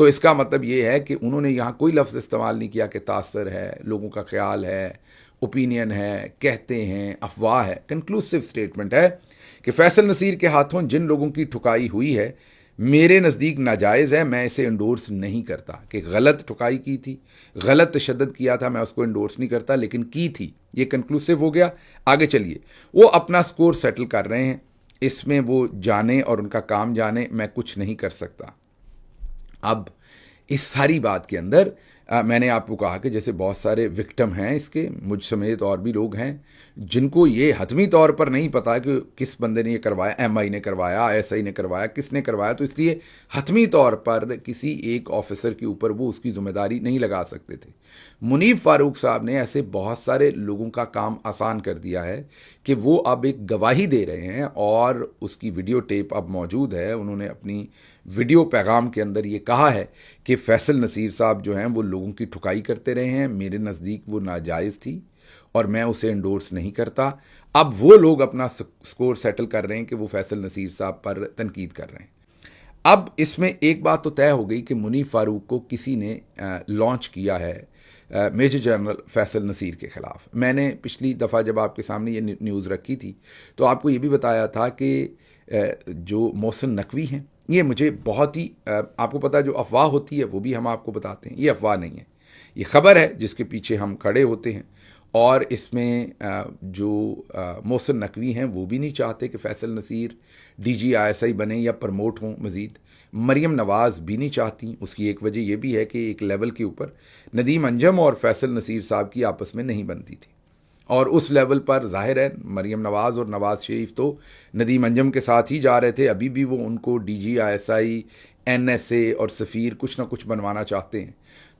تو اس کا مطلب یہ ہے کہ انہوں نے یہاں کوئی لفظ استعمال نہیں کیا کہ تاثر ہے، لوگوں کا خیال ہے، اوپینین ہے، کہتے ہیں، افواہ ہے۔ کنکلوسیو سٹیٹمنٹ ہے کہ فیصل نصیر کے ہاتھوں جن لوگوں کی ٹھکائی ہوئی ہے میرے نزدیک ناجائز ہے، میں اسے انڈورس نہیں کرتا۔ کہ غلط ٹھکائی کی تھی، غلط تشدد کیا تھا، میں اس کو انڈورس نہیں کرتا، لیکن کی تھی۔ یہ کنکلوسیو ہو گیا۔ آگے چلیے، وہ اپنا سکور سیٹل کر رہے ہیں، اس میں وہ جانے اور ان کا کام جانے، میں کچھ نہیں کر سکتا۔ اب اس ساری بات کے اندر میں نے آپ کو کہا کہ جیسے بہت سارے وکٹم ہیں اس کے، مجھ سمیت اور بھی لوگ ہیں جن کو یہ حتمی طور پر نہیں پتا کہ کس بندے نے یہ کروایا، ایم آئی نے کروایا، ایس آئی نے کروایا، کس نے کروایا، تو اس لیے حتمی طور پر کسی ایک آفیسر کے اوپر وہ اس کی ذمہ داری نہیں لگا سکتے تھے۔ منیب فاروق صاحب نے ایسے بہت سارے لوگوں کا کام آسان کر دیا ہے کہ وہ اب ایک گواہی دے رہے ہیں، اور اس کی ویڈیو ٹیپ اب موجود ہے۔ انہوں نے اپنی ویڈیو پیغام کے اندر یہ کہا ہے کہ فیصل نصیر صاحب جو ہیں وہ لوگوں کی ٹھکائی کرتے رہے ہیں، میرے نزدیک وہ ناجائز تھی اور میں اسے انڈورس نہیں کرتا۔ اب وہ لوگ اپنا سکور سیٹل کر رہے ہیں کہ وہ فیصل نصیر صاحب پر تنقید کر رہے ہیں۔ اب اس میں ایک بات تو طے ہو گئی کہ منیب فاروق کو کسی نے لانچ کیا ہے میجر جنرل فیصل نصیر کے خلاف۔ میں نے پچھلی دفعہ جب آپ کے سامنے یہ نیوز رکھی تھی تو آپ کو یہ بھی بتایا تھا کہ جو محسن نقوی ہیں، یہ مجھے بہت ہی آپ کو پتا جو افواہ ہوتی ہے وہ بھی ہم آپ کو بتاتے ہیں، یہ افواہ نہیں ہے، یہ خبر ہے جس کے پیچھے ہم کھڑے ہوتے ہیں۔ اور اس میں جو محسن نقوی ہیں وہ بھی نہیں چاہتے کہ Faisal Naseer D G I S I بنے یا پرموٹ ہوں مزید۔ مریم نواز بھی نہیں چاہتی۔ اس کی ایک وجہ یہ بھی ہے کہ ایک لیول کے اوپر ندیم انجم اور فیصل نصیر صاحب کی آپس میں نہیں بنتی تھی، اور اس لیول پر ظاہر ہے مریم نواز اور نواز شریف تو ندیم انجم کے ساتھ ہی جا رہے تھے، ابھی بھی وہ ان کو D G I S I, N S A اور سفیر کچھ نہ کچھ بنوانا چاہتے ہیں۔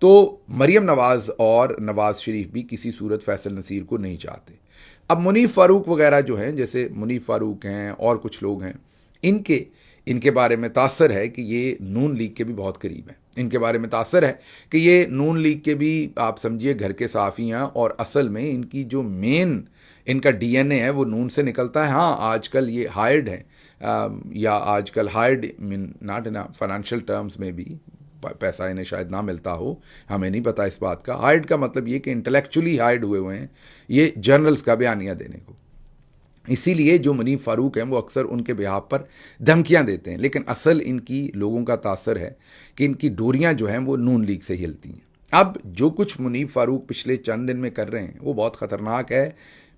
تو مریم نواز اور نواز شریف بھی کسی صورت فیصل نصیر کو نہیں چاہتے۔ اب منیب فاروق وغیرہ جو ہیں، جیسے منیب فاروق ہیں اور کچھ لوگ ہیں، ان کے بارے میں تاثر ہے کہ یہ نون لیگ کے بھی بہت قریب ہیں۔ ان کے بارے میں تاثر ہے کہ یہ نون لیگ کے بھی آپ سمجھیے گھر کے صحافی ہیں، اور اصل میں ان کی جو مین ان کا ڈی این اے ہے وہ نون سے نکلتا ہے۔ ہاں آج کل یہ ہائرڈ ہیں، یا آج کل hired not in financial terms میں بھی پیسہ انہیں شاید نہ ملتا ہو، ہمیں نہیں پتا اس بات کا۔ ہائرڈ کا مطلب یہ کہ انٹلیکچولی ہائرڈ ہوئے ہیں یہ جرنلز کا بیانیہ دینے کو۔ اسی لیے جو منیب فاروق ہیں وہ اکثر ان کے بہاف پر دھمکیاں دیتے ہیں، لیکن اصل ان کی لوگوں کا تاثر ہے کہ ان کی ڈوریاں جو ہیں وہ نون لیگ سے ہلتی ہیں۔ اب جو کچھ منیب فاروق پچھلے چند دن میں کر رہے ہیں وہ بہت خطرناک ہے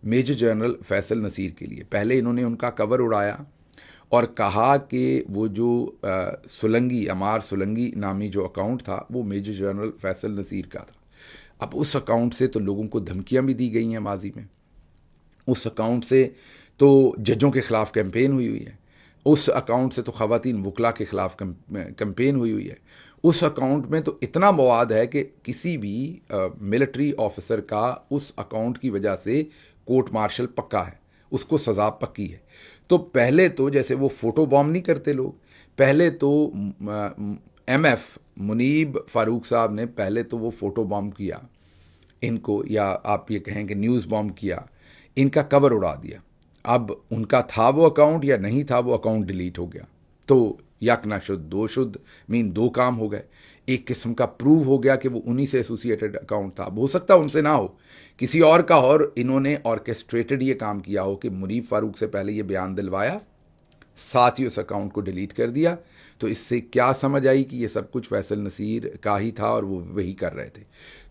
میجر جنرل فیصل نصیر کے لیے۔ پہلے انہوں نے ان کا کور اڑایا اور کہا کہ وہ جو سولنگی، عمار سولنگی نامی جو اکاؤنٹ تھا وہ میجر جنرل فیصل نصیر کا تھا۔ اب اس اکاؤنٹ سے تو لوگوں کو دھمکیاں بھی دی گئی ہیں ماضی میں، اس اکاؤنٹ سے تو ججوں کے خلاف کیمپین ہوئی ہے، اس اکاؤنٹ سے تو خواتین وکلا کے خلاف کیمپین ہوئی ہے، اس اکاؤنٹ میں تو اتنا مواد ہے کہ کسی بھی ملٹری آفیسر کا اس اکاؤنٹ کی وجہ سے کورٹ مارشل پکا ہے، اس کو سزا پکی ہے۔ تو پہلے تو جیسے وہ فوٹو بام نہیں کرتے لوگ، پہلے تو ایم ایف منیب فاروق صاحب نے پہلے تو وہ فوٹو بام کیا ان کو، یا آپ یہ کہیں کہ نیوز بام کیا، ان کا کور اڑا دیا۔ اب ان کا تھا وہ اکاؤنٹ یا نہیں تھا، وہ اکاؤنٹ ڈیلیٹ ہو گیا، تو یک نہ شد دو شد، دو کام ہو گئے۔ ایک قسم کا پروو ہو گیا کہ وہ انہی سے ایسوسیٹڈ اکاؤنٹ تھا، ہو سکتا ان سے نہ ہو، کسی اور کا، اور انہوں نے آرکیسٹریٹڈ یہ کام کیا ہو کہ منیب فاروق سے پہلے یہ بیان دلوایا، ساتھ ہی اس اکاؤنٹ کو ڈیلیٹ کر دیا۔ تو اس سے کیا سمجھ آئی کہ یہ سب کچھ فیصل نصیر کا ہی تھا اور وہ وہی کر رہے تھے۔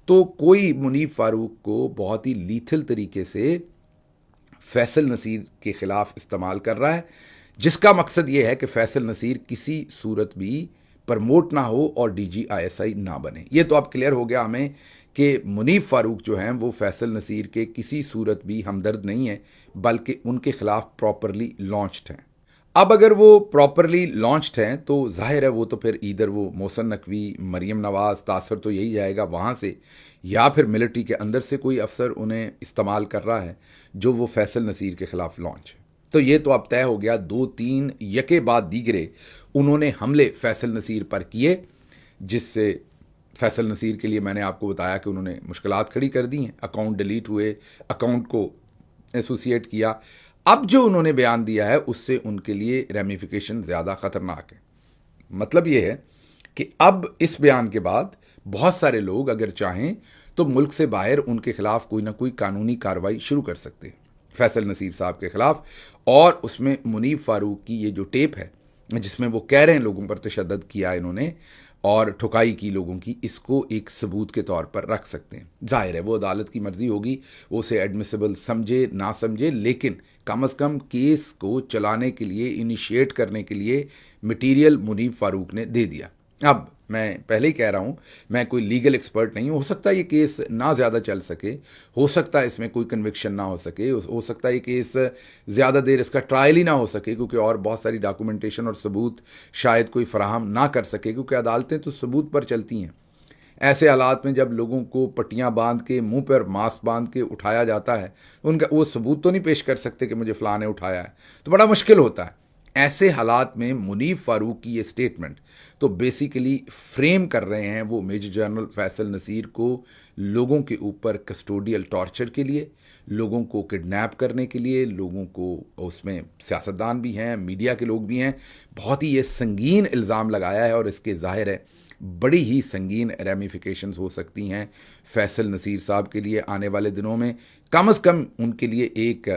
تو کوئی منیب فاروق کو بہت ہی لیتھل طریقے سے فیصل نصیر کے خلاف استعمال کر رہا ہے، جس کا مقصد یہ ہے کہ فیصل نصیر کسی صورت بھی پرموٹ نہ ہو اور ڈی جی آئی ایس آئی نہ بنے۔ یہ تو اب کلیئر ہو گیا ہمیں کہ منیب فاروق جو ہیں وہ فیصل نصیر کے کسی صورت بھی ہمدرد نہیں ہیں، بلکہ ان کے خلاف پراپرلی لانچڈ ہیں۔ اب اگر وہ پراپرلی لانچڈ ہیں تو ظاہر ہے وہ تو پھر ادھر وہ محسن نقوی، مریم نواز، تاثر تو یہی جائے گا وہاں سے، یا پھر ملٹری کے اندر سے کوئی افسر انہیں استعمال کر رہا ہے جو وہ فیصل نصیر کے خلاف لانچ ہے۔ تو یہ تو اب طے ہو گیا، 2-3 یکے بعد دیگرے انہوں نے حملے فیصل نصیر پر کیے، جس سے فیصل نصیر کے لیے میں نے آپ کو بتایا کہ انہوں نے مشکلات کھڑی کر دی ہیں، اکاؤنٹ ڈیلیٹ ہوئے، اکاؤنٹ کو ایسوسیٹ کیا۔ اب جو انہوں نے بیان دیا ہے اس سے ان کے لیے ریمیفیکیشن زیادہ خطرناک ہے۔ مطلب یہ ہے کہ اب اس بیان کے بعد بہت سارے لوگ اگر چاہیں تو ملک سے باہر ان کے خلاف کوئی نہ کوئی قانونی کارروائی شروع کر سکتے ہیں فیصل نصیر صاحب کے خلاف. اور اس میں منیب فاروق کی یہ جو ٹیپ ہے جس میں وہ کہہ رہے ہیں لوگوں پر تشدد کیا انہوں نے اور ٹھکائی کی لوگوں کی, اس کو ایک ثبوت کے طور پر رکھ سکتے ہیں. ظاہر ہے وہ عدالت کی مرضی ہوگی, وہ اسے ایڈمیسیبل سمجھے نہ سمجھے, لیکن کم از کم کیس کو چلانے کے لیے, انیشیٹ کرنے کے لیے مٹیریل منیب فاروق نے دے دیا. اب میں پہلے ہی کہہ رہا ہوں, میں کوئی لیگل ایکسپرٹ نہیں ہوں, ہو سکتا ہے یہ کیس نہ زیادہ چل سکے, ہو سکتا ہے اس میں کوئی کنوکشن نہ ہو سکے, ہو سکتا ہے یہ کیس زیادہ دیر اس کا ٹرائل ہی نہ ہو سکے کیونکہ اور بہت ساری ڈاکومنٹیشن اور ثبوت شاید کوئی فراہم نہ کر سکے, کیونکہ عدالتیں تو ثبوت پر چلتی ہیں. ایسے حالات میں جب لوگوں کو پٹیاں باندھ کے, منہ پر ماسک باندھ کے اٹھایا جاتا ہے, ان کا وہ ثبوت تو نہیں پیش کر سکتے کہ مجھے فلاں نے اٹھایا ہے, تو بڑا مشکل ہوتا ہے. ایسے حالات میں منیب فاروق کی یہ سٹیٹمنٹ تو بیسیکلی فریم کر رہے ہیں وہ میجر جنرل فیصل نصیر کو لوگوں کے اوپر کسٹوڈیل ٹارچر کے لیے, لوگوں کو کڈنیپ کرنے کے لیے, لوگوں کو, اس میں سیاستدان بھی ہیں, میڈیا کے لوگ بھی ہیں, بہت ہی یہ سنگین الزام لگایا ہے اور اس کے ظاہر ہے بڑی ہی سنگین ریمیفیکیشنز ہو سکتی ہیں فیصل نصیر صاحب کے لیے آنے والے دنوں میں. کم از کم ان کے لیے ایک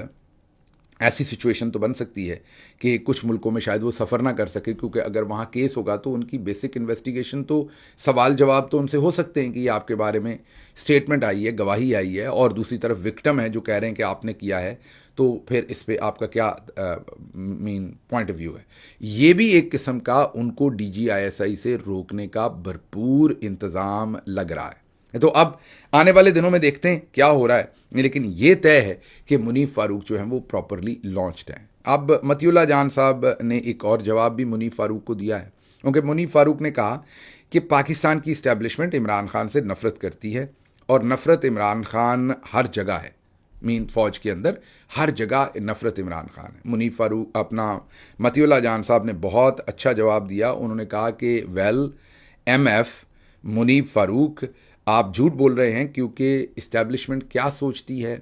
ایسی سچویشن تو بن سکتی ہے کہ کچھ ملکوں میں شاید وہ سفر نہ کر سکے, کیونکہ اگر وہاں کیس ہوگا تو ان کی بیسک انویسٹیگیشن تو سوال جواب تو ان سے ہو سکتے ہیں کہ یہ آپ کے بارے میں سٹیٹمنٹ آئی ہے, گواہی آئی ہے, اور دوسری طرف وکٹم ہے جو کہہ رہے ہیں کہ آپ نے کیا ہے, تو پھر اس پہ آپ کا کیا پوائنٹ آف ویو ہے. یہ بھی ایک قسم کا ان کو DGISI سے روکنے کا بھرپور انتظام لگ رہا ہے. تو اب آنے والے دنوں میں دیکھتے ہیں کیا ہو رہا ہے, لیکن یہ طے ہے کہ منیب فاروق جو ہیں وہ پراپرلی لانچڈ ہیں. اب مطیع اللہ جان صاحب نے ایک اور جواب بھی منیب فاروق کو دیا ہے, کیونکہ منیب فاروق نے کہا کہ پاکستان کی اسٹیبلشمنٹ عمران خان سے نفرت کرتی ہے, اور نفرت عمران خان ہر جگہ ہے, فوج کے اندر ہر جگہ نفرت عمران خان ہے. منیب فاروق, مطیع اللہ جان صاحب نے بہت اچھا جواب دیا. انہوں نے کہا کہ MF منیب فاروق آپ جھوٹ بول رہے ہیں, کیونکہ اسٹیبلشمنٹ کیا سوچتی ہے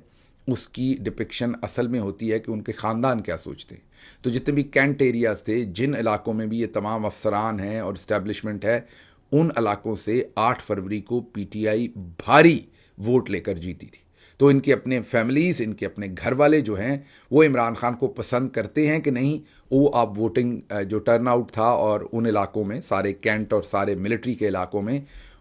اس کی ڈپکشن اصل میں ہوتی ہے کہ ان کے خاندان کیا سوچتے ہیں. تو جتنے بھی کینٹ ایریاز تھے, جن علاقوں میں بھی یہ تمام افسران ہیں اور اسٹیبلشمنٹ ہے, ان علاقوں سے 8 فروری کو PTI بھاری ووٹ لے کر جیتی تھی. تو ان کے اپنے فیملیز, ان کے اپنے گھر والے جو ہیں وہ عمران خان کو پسند کرتے ہیں کہ نہیں, وہ آپ ووٹنگ جو ٹرن آؤٹ تھا اور ان علاقوں میں, سارے کینٹ اور سارے ملٹری کے علاقوں میں,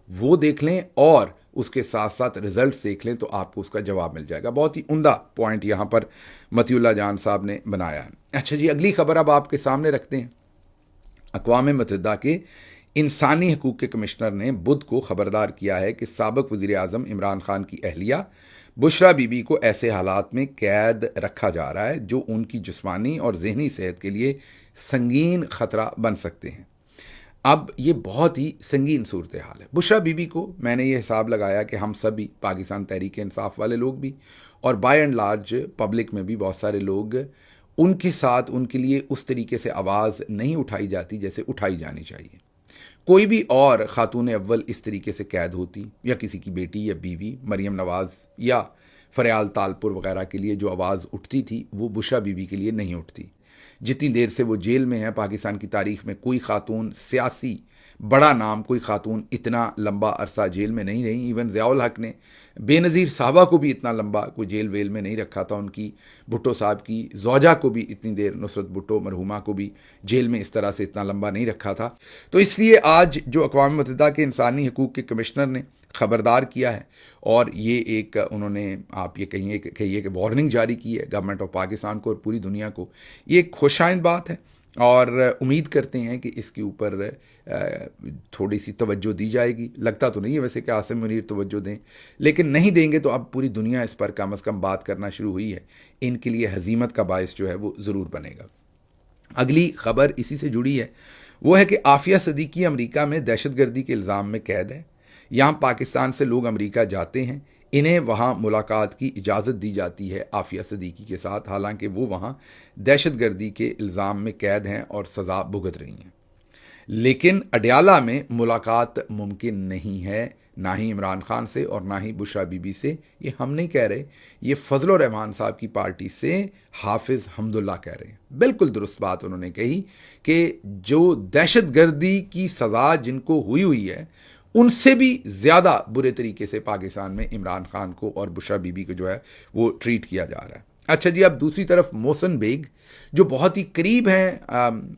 وہ دیکھ لیں اور اس کے ساتھ ساتھ رزلٹس دیکھ لیں تو آپ کو اس کا جواب مل جائے گا. بہت ہی عمدہ پوائنٹ یہاں پر مطیع اللہ جان صاحب نے بنایا ہے. اچھا جی, اگلی خبر اب آپ کے سامنے رکھتے ہیں. اقوام متحدہ کے انسانی حقوق کے کمشنر نے بدھ کو خبردار کیا ہے کہ سابق وزیر اعظم عمران خان کی اہلیہ بشرا بی بی کو ایسے حالات میں قید رکھا جا رہا ہے جو ان کی جسمانی اور ذہنی صحت کے لیے سنگین خطرہ بن سکتے ہیں. اب یہ بہت ہی سنگین صورتحال ہے. بشرا بی بی کو میں نے یہ حساب لگایا کہ ہم سبھی, پاکستان تحریک انصاف والے لوگ بھی اور بائی اینڈ لارج پبلک میں بھی بہت سارے لوگ, ان کے ساتھ ان کے لیے اس طریقے سے آواز نہیں اٹھائی جاتی جیسے اٹھائی جانی چاہیے. کوئی بھی اور خاتون اول اس طریقے سے قید ہوتی, یا کسی کی بیٹی یا بیوی مریم نواز یا فریال تالپور وغیرہ کے لیے جو آواز اٹھتی تھی, وہ بشرا بی بی کے لیے نہیں اٹھتی. جتنی دیر سے وہ جیل میں ہے, پاکستان کی تاریخ میں کوئی خاتون, سیاسی بڑا نام کوئی خاتون اتنا لمبا عرصہ جیل میں نہیں رہی. ایون ضیاء الحق نے بے نظیر صاحبہ کو بھی اتنا لمبا کوئی جیل ویل میں نہیں رکھا تھا. ان کی بھٹو صاحب کی زوجہ کو بھی اتنی دیر, نصرت بھٹو مرحومہ کو بھی جیل میں اس طرح سے اتنا لمبا نہیں رکھا تھا. تو اس لیے آج جو اقوام متحدہ کے انسانی حقوق کے کمشنر نے خبردار کیا ہے, اور یہ ایک انہوں نے, آپ یہ کہیے کہ وارننگ جاری کی ہے گورنمنٹ آف پاکستان کو اور پوری دنیا کو. یہ ایک خوشائند بات ہے, اور امید کرتے ہیں کہ اس کے اوپر تھوڑی سی توجہ دی جائے گی. لگتا تو نہیں ہے ویسے کہ عاصم منیر توجہ دیں, لیکن نہیں دیں گے تو اب پوری دنیا اس پر کم از کم بات کرنا شروع ہوئی ہے. ان کے لیے ہزیمت کا باعث جو ہے وہ ضرور بنے گا. اگلی خبر اسی سے جڑی ہے, وہ ہے کہ عافیہ صدیقی امریکہ میں دہشت گردی کے الزام میں قید ہے. یہاں پاکستان سے لوگ امریکہ جاتے ہیں, انہیں وہاں ملاقات کی اجازت دی جاتی ہے عافیہ صدیقی کے ساتھ, حالانکہ وہ وہاں دہشت گردی کے الزام میں قید ہیں اور سزا بھگت رہی ہیں. لیکن اڈیالہ میں ملاقات ممکن نہیں ہے نہ ہی عمران خان سے اور نہ ہی بشرا بی بی سے. یہ ہم نہیں کہہ رہے, یہ فضل الرحمان صاحب کی پارٹی سے حافظ حمداللہ کہہ رہے ہیں. بالکل درست بات انہوں نے کہی کہ جو دہشت گردی کی سزا جن کو ہوئی ہے ان سے بھی زیادہ برے طریقے سے پاکستان میں عمران خان کو اور بشرا بی بی کو جو ہے وہ ٹریٹ کیا جا رہا ہے. اچھا جی, اب دوسری طرف محسن بیگ جو بہت ہی قریب ہیں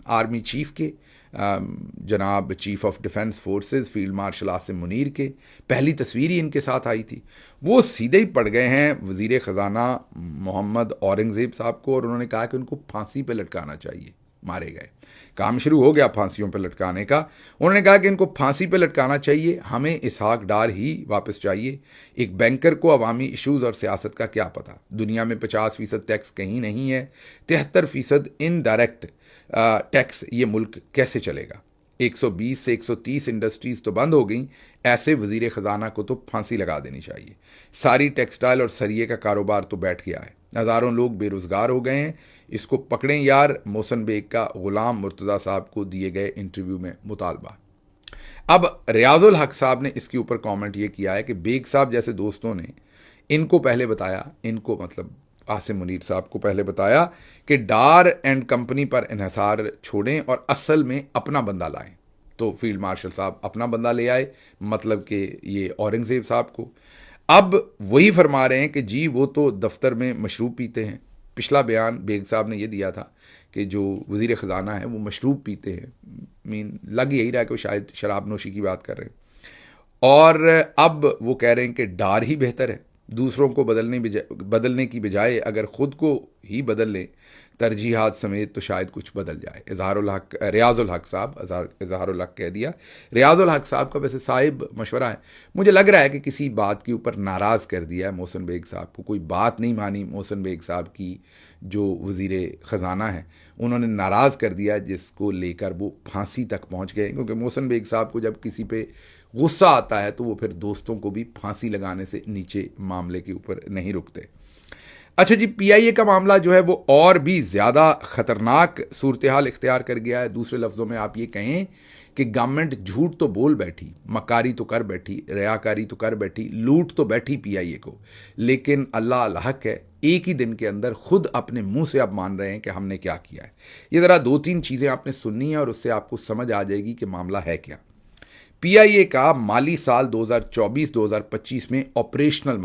آرمی چیف کے, جناب chief of defence forces field marshal Asim Munir کے, پہلی تصویر ہی ان کے ساتھ آئی تھی. وہ سیدھے ہی پڑ گئے ہیں وزیر خزانہ محمد اورنگزیب صاحب کو, اور انہوں نے کہا کہ ان کو پھانسی پہ لٹکانا چاہیے. مارے گئے, کام شروع ہو گیا پھانسیوں پہ لٹکانے کا. انہوں نے کہا کہ ان کو پھانسی پہ لٹکانا چاہیے, ہمیں اسحاق ڈار ہی واپس چاہیے. ایک بینکر کو عوامی ایشوز اور سیاست کا کیا پتہ, دنیا میں 50% ٹیکس کہیں نہیں ہے, 73% انڈائریکٹ ٹیکس, یہ ملک کیسے چلے گا؟ 120 سے 130 انڈسٹریز تو بند ہو گئیں, ایسے وزیر خزانہ کو تو پھانسی لگا دینی چاہیے. ساری ٹیکسٹائل اور سریے کا کاروبار تو بیٹھ گیا ہے, ہزاروں لوگ بے روزگار ہو گئے ہیں, اس کو پکڑیں یار. محسن بیگ کا غلام مرتضیٰ صاحب کو دیے گئے انٹرویو میں مطالبہ. اب ریاض الحق صاحب نے اس کے اوپر کامنٹ یہ کیا ہے کہ بیگ صاحب جیسے دوستوں نے ان کو پہلے بتایا, ان کو مطلب عاصم منیر صاحب کو پہلے بتایا کہ ڈار اینڈ کمپنی پر انحصار چھوڑیں اور اصل میں اپنا بندہ لائیں. تو فیلڈ مارشل صاحب اپنا بندہ لے آئے, مطلب کہ یہ اورنگزیب صاحب کو. اب وہی فرما رہے ہیں کہ جی وہ تو دفتر میں مشروب پیتے ہیں. پچھلا بیان بیگ صاحب نے یہ دیا تھا کہ جو وزیر خزانہ ہیں وہ مشروب پیتے ہیں, لگ یہی رہا کہ وہ شاید شراب نوشی کی بات کر رہے ہیں. اور اب وہ کہہ رہے ہیں کہ ڈار ہی بہتر ہے, دوسروں کو بدلنے کی بجائے اگر خود کو ہی بدل لیں ترجیحات سمیت تو شاید کچھ بدل جائے. ریاض الحق صاحب, اظہار الحق کہہ دیا. ریاض الحق صاحب کا ویسے صاحب مشورہ ہے, مجھے لگ رہا ہے کہ کسی بات کے اوپر ناراض کر دیا ہے محسن بیگ صاحب کو, کوئی بات نہیں مانی محسن بیگ صاحب کی جو وزیر خزانہ ہیں, انہوں نے ناراض کر دیا جس کو لے کر وہ پھانسی تک پہنچ گئے. کیونکہ محسن بیگ صاحب کو جب کسی پہ غصہ آتا ہے تو وہ پھر دوستوں کو بھی پھانسی لگانے سے نیچے معاملے کے اوپر نہیں رکتے. اچھا جی, پی آئی اے کا معاملہ جو ہے وہ اور بھی زیادہ خطرناک صورتحال اختیار کر گیا ہے. دوسرے لفظوں میں آپ یہ کہیں کہ گورنمنٹ جھوٹ تو بول بیٹھی, مکاری تو کر بیٹھی, ریاکاری تو کر بیٹھی, لوٹ تو بیٹھی پی آئی اے کو, لیکن اللہ الحق ہے ایک ہی دن کے اندر خود اپنے منہ سے اب مان رہے ہیں کہ ہم نے کیا کیا ہے. یہ ذرا 2-3 چیزیں آپ نے سننی ہیں اور اس سے آپ کو سمجھ آ جائے گی کہ معاملہ ہے کیا. پی آئی اے کا مالی سال 2024-2025 میں آپریشنل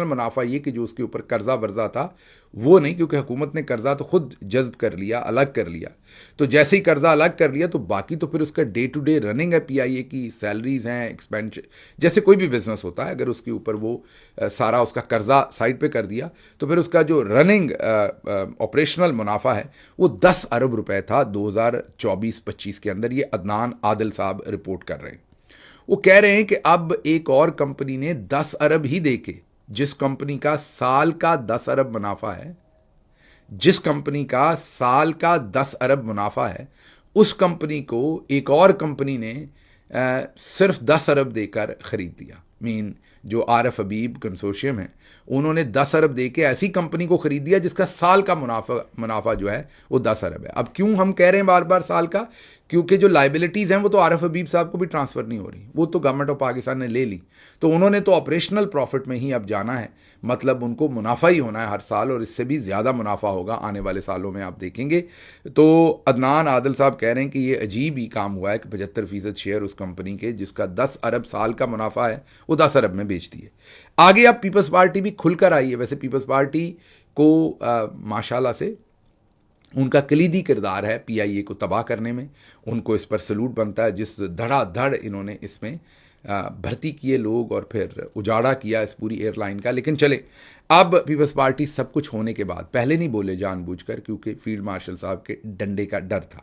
منافع یہ کہ جو اس کے اوپر قرضہ ورزہ تھا وہ نہیں, کیونکہ حکومت نے قرضہ تو خود جذب کر لیا, الگ کر لیا. تو جیسے ہی قرضہ الگ کر لیا تو باقی تو پھر اس کا ڈے ٹو ڈے رننگ ہے. پی آئی اے کی سیلریز ہیں, ایکسپینشن, جیسے کوئی بھی بزنس ہوتا ہے, اگر اس کے اوپر وہ سارا اس کا قرضہ سائڈ پہ کر دیا تو پھر اس کا جو رننگ آپریشنل منافع ہے وہ 10 ارب روپے تھا 2024-25 کے اندر. یہ عدنان عادل صاحب رپورٹ کر رہے ہیں. وہ کہہ رہے ہیں کہ اب ایک اور کمپنی نے 10 ارب ہی دے کے, جس کمپنی کا سال کا 10 ارب منافع ہے, جس کمپنی کا سال کا 10 ارب منافع ہے, اس کمپنی کو ایک اور کمپنی نے صرف 10 ارب دے کر خرید دیا. جو آر ایف حبیب کنسورشیم ہے انہوں نے 10 ارب دے کے ایسی کمپنی کو خرید دیا جس کا سال کا منافع جو ہے وہ 10 ارب ہے. اب کیوں ہم کہہ رہے ہیں بار بار سال کا؟ کیونکہ جو لائبلٹیز ہیں وہ تو عارف حبیب صاحب کو بھی ٹرانسفر نہیں ہو رہی, وہ تو گورنمنٹ آف پاکستان نے لے لی, تو انہوں نے تو آپریشنل پروفٹ میں ہی اب جانا ہے. مطلب ان کو منافع ہی ہونا ہے ہر سال, اور اس سے بھی زیادہ منافع ہوگا آنے والے سالوں میں, آپ دیکھیں گے. تو عدنان عادل صاحب کہہ رہے ہیں کہ یہ عجیب ہی کام ہوا ہے کہ 75% شیئر اس کمپنی کے جس کا 10 ارب سال کا منافع ہے وہ 10 ارب میں بیچ دیے. آگے اب پیپلز پارٹی بھی کھل کر آئی ہے. ویسے پیپلز پارٹی کو ماشاءاللہ سے ان کا کلیدی کردار ہے پی آئی اے کو تباہ کرنے میں, ان کو اس پر سلوٹ بنتا ہے. جس دھڑا دھڑ انہوں نے اس میں بھرتی کیے لوگ اور پھر اجاڑا کیا اس پوری ایئر لائن کا. لیکن چلے, اب پیپلز پارٹی سب کچھ ہونے کے بعد پہلے نہیں بولے جان بوجھ کر, کیونکہ فیلڈ مارشل صاحب کے ڈنڈے کا ڈر تھا.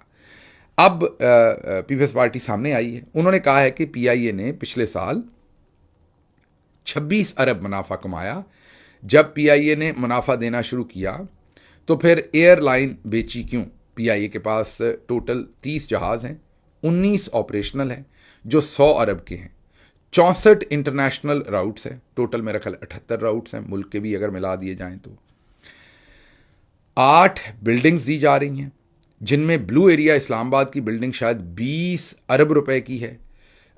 اب پیپلز پارٹی سامنے آئی ہے. انہوں نے کہا ہے کہ پی آئی اے نے پچھلے سال 26 ارب منافع کمایا. جب پی آئی اے نے منافع دینا شروع کیا تو پھر ایئر لائن بیچی کیوں؟ پی آئی اے کے پاس ٹوٹل 30 جہاز ہیں, 19 آپریشنل ہیں جو 100 ارب کے ہیں, 64 انٹرنیشنل راؤٹس ہیں, ٹوٹل میرا خیال 78 راؤٹس ہیں ملک کے بھی اگر ملا دیے جائیں تو, 8 بلڈنگز دی جا رہی ہیں جن میں بلو ایریا اسلام آباد کی بلڈنگ شاید 20 ارب روپے کی ہے,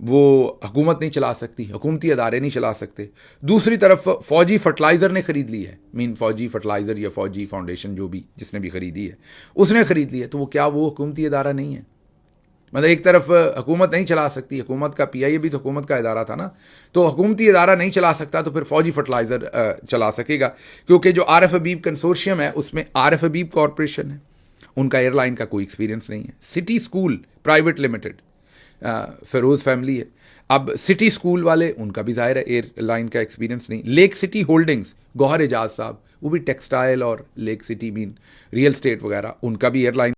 وہ حکومت نہیں چلا سکتی، حکومتی ادارے نہیں چلا سکتے. دوسری طرف فوجی فرٹلائزر نے خرید لی ہے، فوجی فرٹلائزر یا فوجی فاؤنڈیشن جو بھی جس نے بھی خریدی ہے اس نے خرید لی ہے، تو وہ کیا وہ حکومتی ادارہ نہیں ہے؟ مطلب ایک طرف حکومت نہیں چلا سکتی، حکومت کا پی آئی اے بھی تو حکومت کا ادارہ تھا نا، تو حکومتی ادارہ نہیں چلا سکتا تو پھر فوجی فرٹلائزر چلا سکے گا، کیونکہ جو آر ایف حبیب کنسورشیم ہے اس میں آر ایف حبیب کارپوریشن ہے، ان کا ایئر لائن کا کوئی ایکسپیرینس نہیں ہے. City school private limited Feroz family ہے. اب سٹی اسکول والے ان کا بھی ظاہر ہے ایئر لائن کا ایکسپیرینس نہیں. لیک سٹی ہولڈنگز گوہر اعجاز صاحب وہ بھی ٹیکسٹائل اور لیک سٹی مین ریئل اسٹیٹ وغیرہ ان کا بھی ایئر لائن